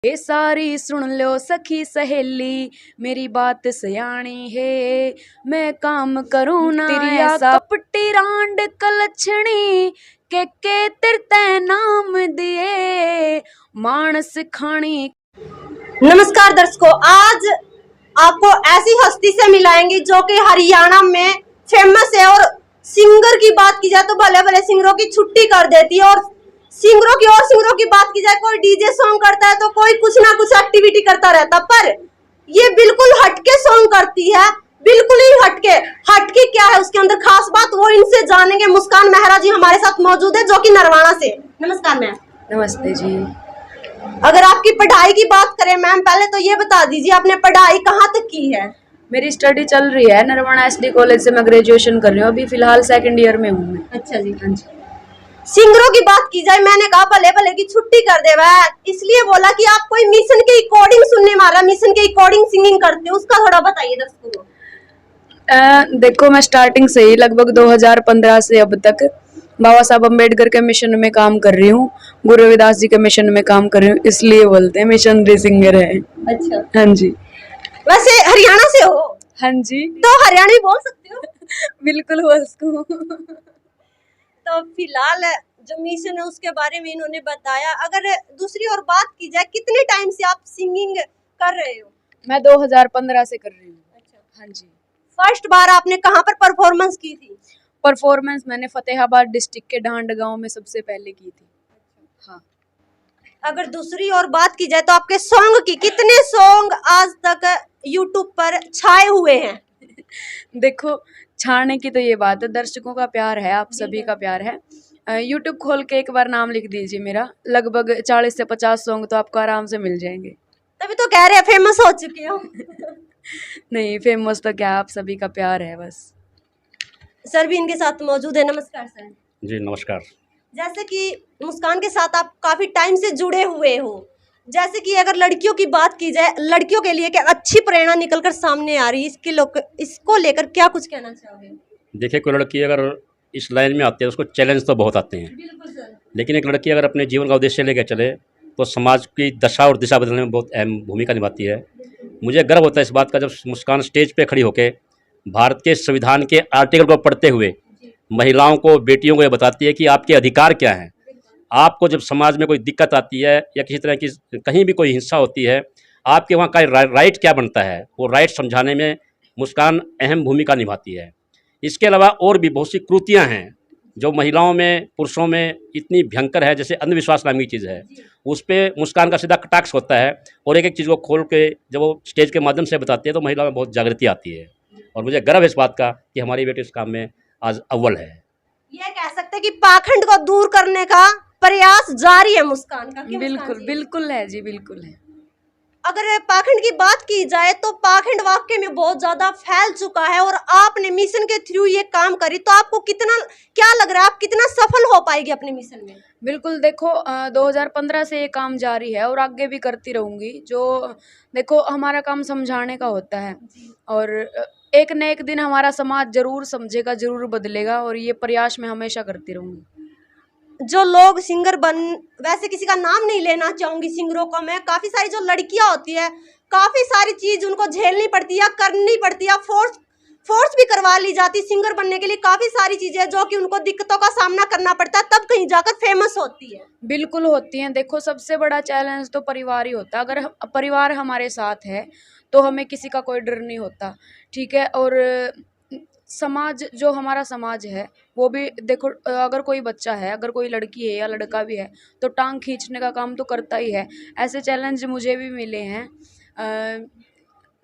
ये सारी सुन लो सखी सहेली, मेरी बात सयानी है, मैं काम करूँ ना ऐसा कपटी रांड कलछणी, के तिरते नाम दिए मानस खानी। नमस्कार दर्शकों, आज आपको ऐसी हस्ती से मिलाएंगे जो कि हरियाणा में फेमस है। और सिंगर की बात की जाए तो भले भले सिंगरों की छुट्टी कर देती है। और सिंगरों की बात की जाए, कोई डीजे सॉन्ग करता है तो कोई कुछ ना कुछ एक्टिविटी करता रहता, पर ये बिल्कुल हटके सॉन्ग करती है। बिल्कुल ही हटके क्या है उसके अंदर खास बात, वो इनसे जानेंगे। मुस्कान मेहरा जी हमारे साथ मौजूद है, जो कि नरवाना से। नमस्कार मैम। नमस्ते जी। अगर आपकी पढ़ाई की बात करें मैम, पहले तो ये बता दीजिए आपने पढ़ाई कहाँ तक की है? मेरी स्टडी चल रही है नरवाना एसडी कॉलेज से, मैं ग्रेजुएशन कर रही हूँ, अभी फिलहाल सेकंड ईयर में हूँ मैं। अच्छा जी। हाँ जी। सिंगरों की बात की जाए, मैंने कहा भले भले की छुट्टी कर दे, वह इसलिए बोला कि आप कोई मिशन के अकॉर्डिंग सुनने वाला, मिशन के अकॉर्डिंग सिंगिंग करते हो, उसका थोड़ा बताइए दर्शकों को। देखो, मैं स्टार्टिंग से ही लगभग 2015 से अब तक बाबा साहब अम्बेडकर के मिशन में काम कर रही हूँ, गुरु रविदास जी के मिशन में काम कर रही हूँ, इसलिए बोलते हैं मिशनरी सिंगर है। अच्छा। हाँ जी। वैसे हरियाणा से हो? हाँ जी। तो हरियाणवी बोल सकते हो? बिल्कुल बोल सकूँ। तो फिलहाल जो मिशन है उसके बारे में इन्होंने बताया। अगर दूसरी और बात की जाए, कितने टाइम से आप सिंगिंग कर रहे हो? मैं 2015 से कर रही हूँ। अच्छा। हाँ जी। फर्स्ट बार आपने कहाँ पर परफॉर्मेंस की थी? परफॉर्मेंस मैंने फतेहाबाद डिस्ट्रिक्ट के डांड गांव में सबसे पहले की थी। हाँ। अगर दूसरी और बात की जाए तो आपके सॉन्ग की, कितने सॉन्ग आज तक यूट्यूब पर छाए हुए हैं? देखो, छाने की तो ये बात है, दर्शकों का प्यार है, आप सभी का प्यार है। यूट्यूब खोल के एक बार नाम लिख दीजिए मेरा, लगभग 40 से 50 सॉन्ग तो आपको आराम से मिल जाएंगे। तभी तो कह रहे हैं फेमस हो चुके हो। नहीं, फेमस तो क्या, आप सभी का प्यार है बस। सर भी इनके साथ मौजूद है। नमस्कार सर। जी नमस्कार। जैसे कि मुस्कान के साथ आप काफी टाइम से जुड़े हुए हो, जैसे कि अगर लड़कियों की बात की जाए, लड़कियों के लिए क्या अच्छी प्रेरणा निकलकर सामने आ रही है, इसको लेकर क्या कुछ कहना चाहोगे? देखिए, कोई लड़की अगर इस लाइन में आती है उसको चैलेंज तो बहुत आते हैं, बिल्कुल सर। लेकिन एक लड़की अगर अपने जीवन का उद्देश्य लेकर चले तो समाज की दशा और दिशा बदलने में बहुत अहम भूमिका निभाती है। मुझे गर्व होता है इस बात का जब मुस्कान स्टेज पे खड़ी होकर भारत के संविधान के आर्टिकल को पढ़ते हुए महिलाओं को, बेटियों को ये बताती है कि आपके अधिकार क्या हैं। आपको जब समाज में कोई दिक्कत आती है या किसी तरह की कहीं भी कोई हिंसा होती है, आपके वहाँ का राइट क्या बनता है, वो राइट समझाने में मुस्कान अहम भूमिका निभाती है। इसके अलावा और भी बहुत सी कृतियाँ हैं जो महिलाओं में, पुरुषों में इतनी भयंकर है, जैसे अंधविश्वास नाम की चीज़ है, उस पर मुस्कान का सीधा कटाक्ष होता है। और एक एक चीज़ को खोल के जब वो स्टेज के माध्यम से बताती है तो महिलाओं में बहुत जागृति आती है। और मुझे गर्व है इस बात का कि हमारी बेटी इस काम में आज अव्वल है। ये कह सकते हैं कि पाखंड को दूर करने का प्रयास जारी है मुस्कान का। बिल्कुल बिल्कुल है जी, बिल्कुल है। अगर पाखंड की बात की जाए तो पाखंड वाकई में बहुत ज्यादा फैल चुका है, और आपने मिशन के थ्रू ये काम करी, तो आपको कितना, क्या लग रहा है, आप कितना सफल हो पाएगी अपने मिशन में? बिल्कुल, देखो 2015 से ये काम जारी है और आगे भी करती रहूँगी। जो देखो, हमारा काम समझाने का होता है, और एक न एक दिन हमारा समाज जरूर समझेगा, जरूर बदलेगा, और ये प्रयास मैं हमेशा करती रहूँगी। जो लोग सिंगर वैसे किसी का नाम नहीं लेना चाहूंगी सिंगरों का मैं, काफी सारी जो लड़कियां होती है, काफी सारी चीज उनको झेलनी पड़ती है, करनी पड़ती है, फोर्स भी करवा ली जाती सिंगर बनने के लिए। काफी सारी चीजें जो कि उनको दिक्कतों का सामना करना पड़ता है, तब कहीं जाकर फेमस होती है। बिल्कुल होती हैं। देखो, सबसे बड़ा चैलेंज तो परिवार ही होता है। अगर परिवार हमारे साथ है तो हमें किसी का कोई डर नहीं होता, ठीक है। और समाज, जो हमारा समाज है, वो भी देखो, अगर कोई बच्चा है, अगर कोई लड़की है या लड़का भी है, तो टांग खींचने का काम तो करता ही है। ऐसे चैलेंज मुझे भी मिले हैं,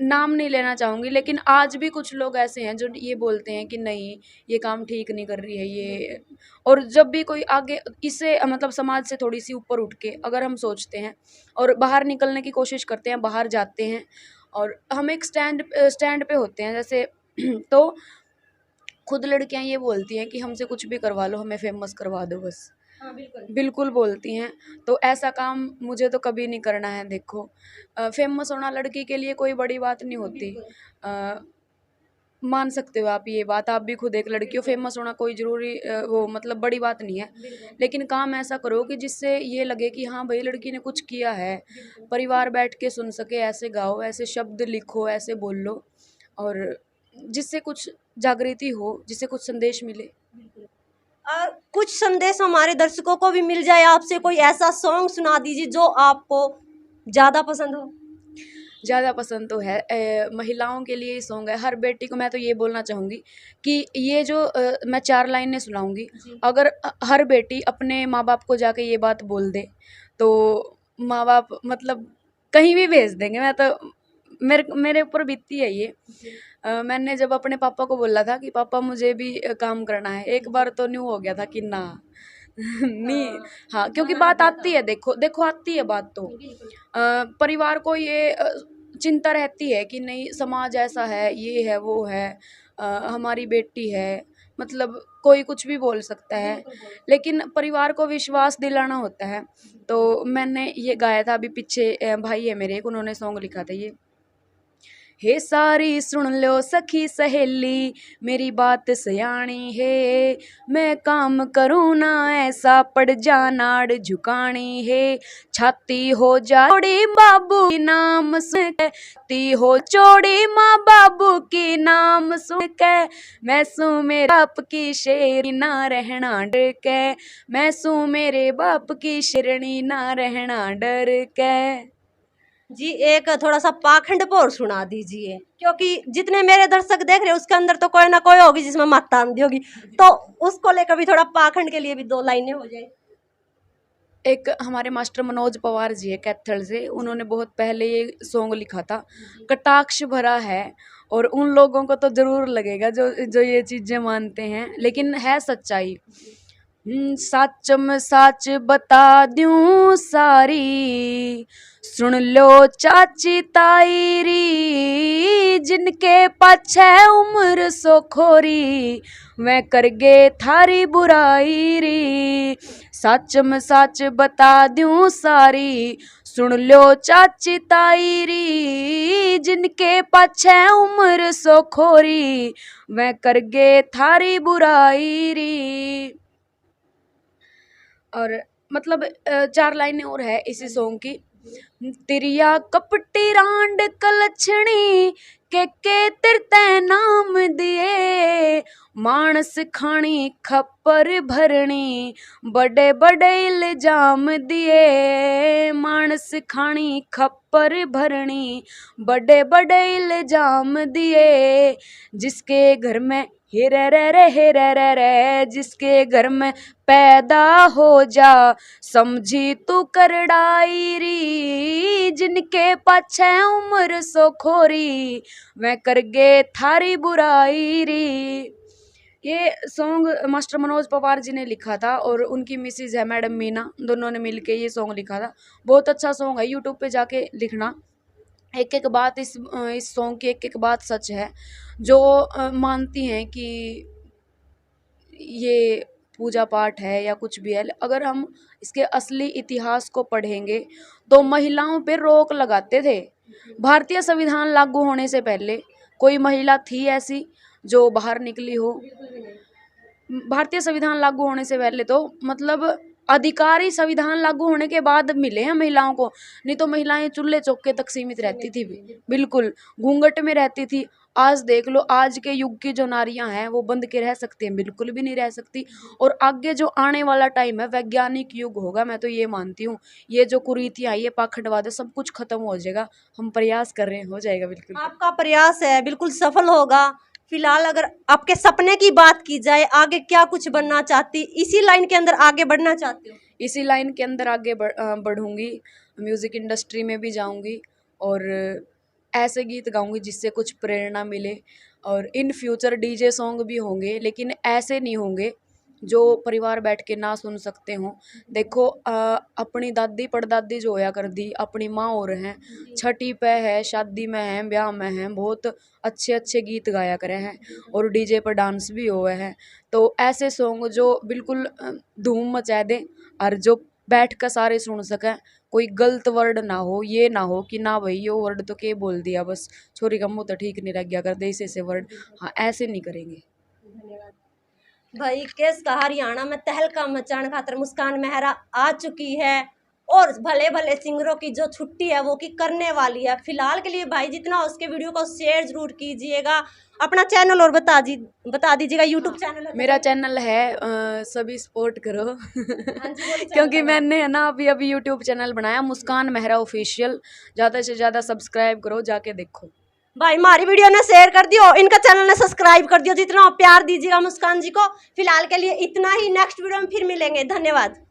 नाम नहीं लेना चाहूँगी, लेकिन आज भी कुछ लोग ऐसे हैं जो ये बोलते हैं कि नहीं, ये काम ठीक नहीं कर रही है ये। और जब भी कोई आगे इससे मतलब समाज से थोड़ी सी ऊपर उठ के अगर हम सोचते हैं और बाहर निकलने की कोशिश करते हैं, बाहर जाते हैं, और हम एक स्टैंड पे होते हैं जैसे तो खुद लड़कियां ये बोलती हैं कि हमसे कुछ भी करवा लो, हमें फेमस करवा दो बस। हाँ, बिल्कुल। बिल्कुल बोलती हैं। तो ऐसा काम मुझे तो कभी नहीं करना है। देखो, फेमस होना लड़की के लिए कोई बड़ी बात नहीं होती। मान सकते हो आप ये बात, आप भी खुद एक लड़की हो, फेमस होना कोई ज़रूरी वो मतलब बड़ी बात नहीं है, लेकिन काम ऐसा करो कि जिससे ये लगे कि हाँ भाई लड़की ने कुछ किया है, परिवार बैठ के सुन सके, ऐसे गाओ, ऐसे शब्द लिखो, ऐसे बोल लो, और जिससे कुछ जागृति हो, जिससे कुछ संदेश मिले। और कुछ संदेश हमारे दर्शकों को भी मिल जाए आपसे, कोई ऐसा सॉन्ग सुना दीजिए जो आपको ज़्यादा पसंद हो। ज़्यादा पसंद तो है महिलाओं के लिए ही सॉन्ग है, हर बेटी को मैं तो ये बोलना चाहूँगी कि ये जो मैं 4 लाइनें सुनाऊँगी, अगर हर बेटी अपने माँ बाप को जाके ये बात बोल दे तो माँ बाप मतलब कहीं भी भेज देंगे। मैं तो मेरे ऊपर बीती है ये। मैंने जब अपने पापा को बोला था कि पापा मुझे भी काम करना है, एक बार तो न्यू हो गया था कि ना नहीं। हाँ, क्योंकि बात आती है, देखो आती है बात तो परिवार को ये चिंता रहती है कि नहीं समाज ऐसा है, ये है, वो है, हमारी बेटी है, मतलब कोई कुछ भी बोल सकता है, लेकिन परिवार को विश्वास दिलाना होता है। तो मैंने ये गाया था अभी पीछे, भाई है मेरे एक, उन्होंने सॉन्ग लिखा था ये, हे सारी सुन लो सखी सहेली मेरी बात सयानी है, मैं काम करूँ ना ऐसा पड़ जा नाड़ झुकानी है, छाती हो जा चौड़ी बाबू की नाम सुन के, छाती हो चौड़ी माँ बाबू की नाम सुन के, मैं सू मेरे बाप की शेरनी ना रहना डर के, मैं सू मेरे बाप की शेरनी ना रहना डर के। जी एक थोड़ा सा पाखंड पर सुना दीजिए, क्योंकि जितने मेरे दर्शक देख रहे हैं उसके अंदर तो कोई ना कोई होगी जिसमें माता आंधी होगी, तो उसको लेकर भी थोड़ा पाखंड के लिए भी 2 लाइनें हो जाए। एक हमारे मास्टर मनोज पवार जी है कैथल से, उन्होंने बहुत पहले ये सॉन्ग लिखा था, कटाक्ष भरा है, और उन लोगों को तो ज़रूर लगेगा जो जो ये चीज़ें मानते हैं, लेकिन है सच्चाई। सच में सच बता दूं सारी, सुन लो चाची ताई री, जिनके पाछे उम्र सो खोरी, मैं करगे थारी बुराई री, सच में सच बता दूं सारी, सुन लो चाची ताई री, जिनके पाछे उम्र सो खोरी, मैं करगे थारी बुराई री। और मतलब 4 लाइनें और है इसी सॉन्ग की। तिरिया कपटी रांड कलछणी के तिरते नाम दिए, मानस खानी खप्पर भरणी बड़े बड़े इल्जाम दिए, मानस खानी खप्पर भरणी बड़े बड़े इल्जाम दिए, जिसके घर में हेरे रे जिसके घर में पैदा हो जा, समझी तू करड़ाई री, जिनके पाछे उम्र सो खोरी, मैं करगे थारी बुराई री। ये सॉन्ग मास्टर मनोज पवार जी ने लिखा था और उनकी मिसिज है मैडम मीना, दोनों ने मिलके ये सॉन्ग लिखा था। बहुत अच्छा सॉन्ग है, यूट्यूब पे जाके लिखना। एक एक बात इस सॉन्ग की एक एक बात सच है। जो मानती हैं कि ये पूजा पाठ है या कुछ भी है, अगर हम इसके असली इतिहास को पढ़ेंगे तो महिलाओं पे रोक लगाते थे। भारतीय संविधान लागू होने से पहले कोई महिला थी ऐसी जो बाहर निकली हो? भारतीय संविधान लागू होने से पहले तो मतलब अधिकारी संविधान लागू होने के बाद मिले हैं महिलाओं को, नहीं तो महिलाएं चूल्हे चौके तक सीमित रहती थी, बिल्कुल घूंघट में रहती थी। आज देख लो, आज के युग की जो नारियां हैं वो बंद के रह सकती हैं? बिल्कुल भी नहीं रह सकती। और आगे जो आने वाला टाइम है वैज्ञानिक युग होगा, मैं तो ये मानती हूँ। ये जो कुरीतियां, ये पाखंडवाद है, सब कुछ खत्म हो जाएगा। हम प्रयास कर रहे हैं, हो जाएगा बिल्कुल। आपका प्रयास है बिल्कुल सफल होगा। फिलहाल अगर आपके सपने की बात की जाए, आगे क्या कुछ बनना चाहती, इसी लाइन के अंदर आगे बढ़ना चाहती हो? इसी लाइन के अंदर आगे बढ़ूंगी, म्यूज़िक इंडस्ट्री में भी जाऊंगी और ऐसे गीत गाऊंगी जिससे कुछ प्रेरणा मिले। और इन फ्यूचर डीजे सॉन्ग भी होंगे, लेकिन ऐसे नहीं होंगे जो परिवार बैठ के ना सुन सकते हों। देखो अपनी दादी परदादी जो होया कर दी, अपनी माँ और हैं, छठी पे है, शादी में हैं, ब्याह में हैं, बहुत अच्छे अच्छे गीत गाया करे हैं और डीजे पर डांस भी हुए हैं। तो ऐसे सॉन्ग जो बिल्कुल धूम मचा दें और जो बैठ कर सारे सुन सकें, कोई गलत वर्ड ना हो, ये ना हो कि ना भाई यो वर्ड तो के बोल दिया, बस छोरी का मुंह तो ठीक नहीं रह गया कर दे ऐसे वर्ड। हाँ, ऐसे नहीं करेंगे। भाई केस का हरियाणा में तहलका मचाने खातर मुस्कान मेहरा आ चुकी है और भले भले सिंगरों की जो छुट्टी है वो की करने वाली है। फिलहाल के लिए भाई जितना हो उसके वीडियो को शेयर जरूर कीजिएगा। अपना चैनल और बता दीजिएगा। यूट्यूब चैनल मेरा चैनल है, सभी सपोर्ट करो। हाँ जी, बोलिए क्योंकि चैनल मैंने है ना अभी अभी यूट्यूब चैनल बनाया मुस्कान मेहरा ऑफिशियल, ज़्यादा से ज़्यादा सब्सक्राइब करो, जाके देखो। भाई हमारी वीडियो ने शेयर कर दियो, इनका चैनल ने सब्सक्राइब कर दियो, जितना प्यार दीजिएगा मुस्कान जी को। फिलहाल के लिए इतना ही, नेक्स्ट वीडियो में फिर मिलेंगे, धन्यवाद।